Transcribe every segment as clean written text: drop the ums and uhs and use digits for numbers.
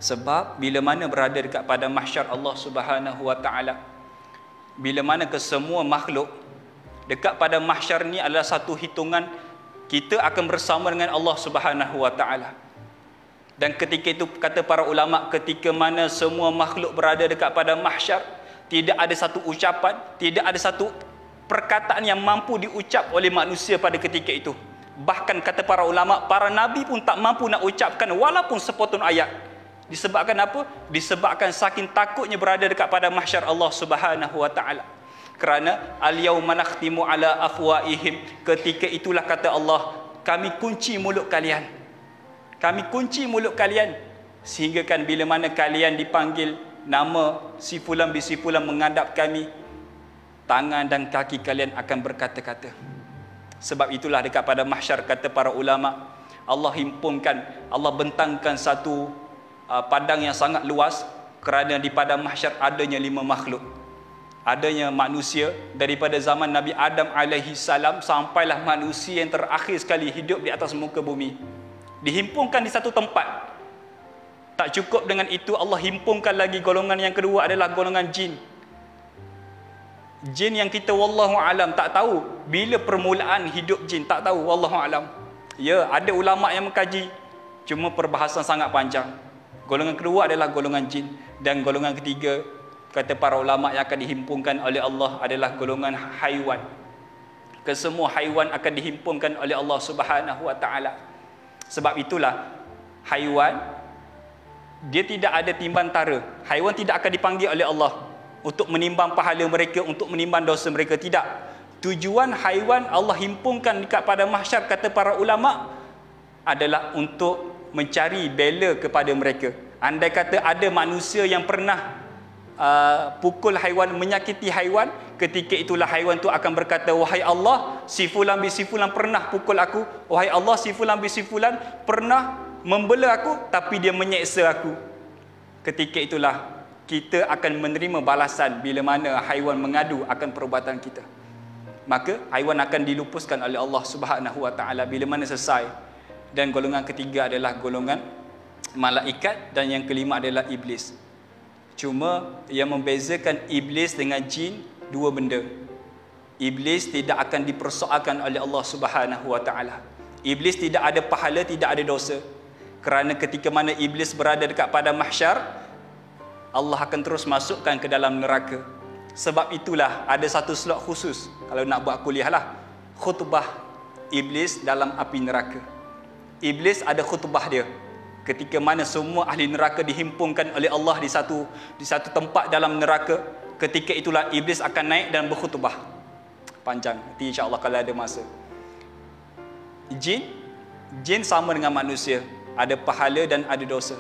Sebab bila mana berada dekat pada mahsyar Allah Subhanahu wa taala, bila mana kesemua makhluk dekat pada mahsyar ni adalah satu hitungan, kita akan bersama dengan Allah Subhanahu wa taala. Dan ketika itu kata para ulama, ketika mana semua makhluk berada dekat pada mahsyar, tidak ada satu ucapan, tidak ada satu perkataan yang mampu diucap oleh manusia pada ketika itu. Bahkan kata para ulama, para nabi pun tak mampu nak ucapkan walaupun sepotong ayat. Disebabkan apa? Disebabkan saking takutnya berada dekat pada mahsyar Allah Subhanahu wa taala. Kerana al-yauma nakhtimu ala afwaihim, ketika itulah kata Allah, kami kunci mulut kalian. Kami kunci mulut kalian, sehingga kan bila mana kalian dipanggil nama si fulan bi si fulan menghadap kami, tangan dan kaki kalian akan berkata-kata. Sebab itulah dekat pada mahsyar kata para ulama, Allah himpunkan, Allah bentangkan satu padang yang sangat luas, kerana di padang mahsyar adanya 5 makhluk. Adanya manusia daripada zaman Nabi Adam alaihi salam sampailah manusia yang terakhir sekali hidup di atas muka bumi. Dihimpunkan di satu tempat. Tak cukup dengan itu, Allah himpunkan lagi golongan yang kedua adalah golongan jin. Jin yang kita wallahu alam tak tahu bila permulaan hidup jin, tak tahu, wallahu alam. Ya, ada ulama yang mengkaji, cuma perbahasan sangat panjang. Golongan kedua adalah golongan jin, dan golongan ketiga kata para ulama yang akan dihimpunkan oleh Allah adalah golongan haiwan. Kesemua haiwan akan dihimpunkan oleh Allah Subhanahu wa taala. Sebab itulah haiwan dia tidak ada timbang tara. Haiwan tidak akan dipanggil oleh Allah untuk menimbang pahala mereka, untuk menimbang dosa mereka, tidak. Tujuan haiwan Allah himpunkan dekat pada mahsyar kata para ulama adalah untuk mencari bela kepada mereka. Andai kata ada manusia yang pernah pukul haiwan, menyakiti haiwan, ketika itulah haiwan tu akan berkata, wahai Allah, si fulan bi si fulan pernah pukul aku. Wahai Allah, si fulan bi si fulan pernah membela aku, tapi dia menyeksa aku. Ketika itulah kita akan menerima balasan bila mana haiwan mengadu akan perbuatan kita. Maka haiwan akan dilupuskan oleh Allah Subhanahu wa taala bila mana selesai. Dan golongan ketiga adalah golongan malaikat, dan yang kelima adalah iblis. Cuma yang membezakan iblis dengan jin dua benda. Iblis tidak akan dipersoalkan oleh Allah Subhanahu wa taala. Iblis tidak ada pahala, tidak ada dosa. Kerana ketika mana iblis berada dekat pada mahsyar, Allah akan terus masukkan ke dalam neraka. Sebab itulah ada satu slot khusus, kalau nak buat kuliah lah, khutbah iblis dalam api neraka. Iblis ada khutbah dia. Ketika mana semua ahli neraka dihimpunkan oleh Allah di satu tempat dalam neraka, ketika itulah iblis akan naik dan berkhutbah. Panjang, nanti insya-Allah kalau ada masa. Jin sama dengan manusia, ada pahala dan ada dosa.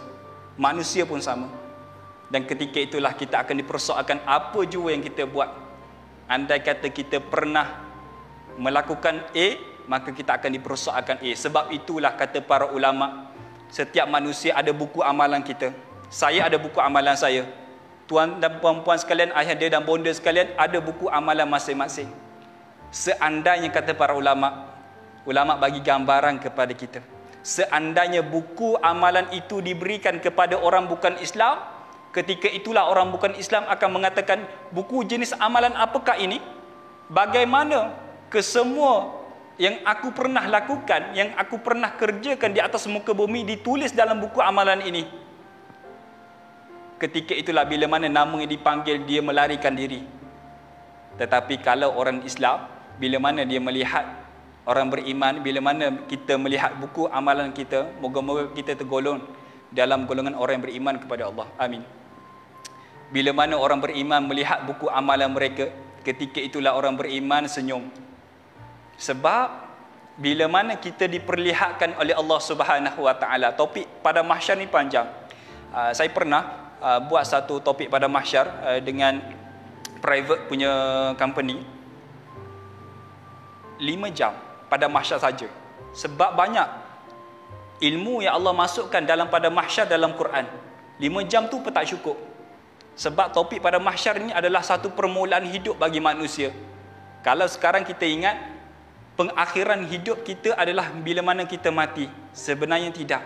Manusia pun sama. Dan ketika itulah kita akan dipersoalkan apa jua yang kita buat. Andai kata kita pernah melakukan A, maka kita akan dipersoalkan A. Sebab itulah kata para ulama, setiap manusia ada buku amalan kita. Saya ada buku amalan saya. Tuan dan puan-puan sekalian, ayah dia dan bonda sekalian, ada buku amalan masing-masing. Seandainya kata para ulama bagi gambaran kepada kita, seandainya buku amalan itu diberikan kepada orang bukan Islam, ketika itulah orang bukan Islam akan mengatakan, buku jenis amalan apakah ini? Bagaimana kesemua yang aku pernah lakukan, yang aku pernah kerjakan di atas muka bumi ditulis dalam buku amalan ini? Ketika itulah bila mana namanya dipanggil, dia melarikan diri. Tetapi kalau orang Islam, bila mana dia melihat orang beriman, bila mana kita melihat buku amalan kita, moga-moga kita tergolong dalam golongan orang yang beriman kepada Allah. Amin. Bila mana orang beriman melihat buku amalan mereka, ketika itulah orang beriman senyum. Sebab bila mana kita diperlihatkan oleh Allah Subhanahu wa taala, topik pada mahsyar ni panjang. Saya pernah buat satu topik pada mahsyar dengan private punya company. 5 jam pada mahsyar saja. Sebab banyak ilmu yang Allah masukkan dalam pada mahsyar dalam Quran. 5 jam tu pun tak cukup. Sebab topik pada mahsyar ini adalah satu permulaan hidup bagi manusia. Kalau sekarang kita ingat, pengakhiran hidup kita adalah bila mana kita mati. Sebenarnya tidak.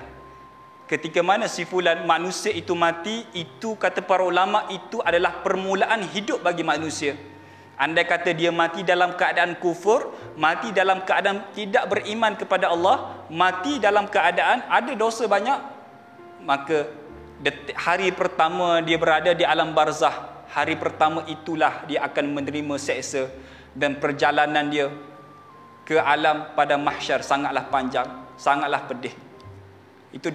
Ketika mana si fulan manusia itu mati, itu kata para ulama itu adalah permulaan hidup bagi manusia. Andai kata dia mati dalam keadaan kufur, mati dalam keadaan tidak beriman kepada Allah, mati dalam keadaan ada dosa banyak, maka hari pertama dia berada di alam barzah, hari pertama itulah dia akan menerima seksa, dan perjalanan dia ke alam pada mahsyar sangatlah panjang, sangatlah pedih.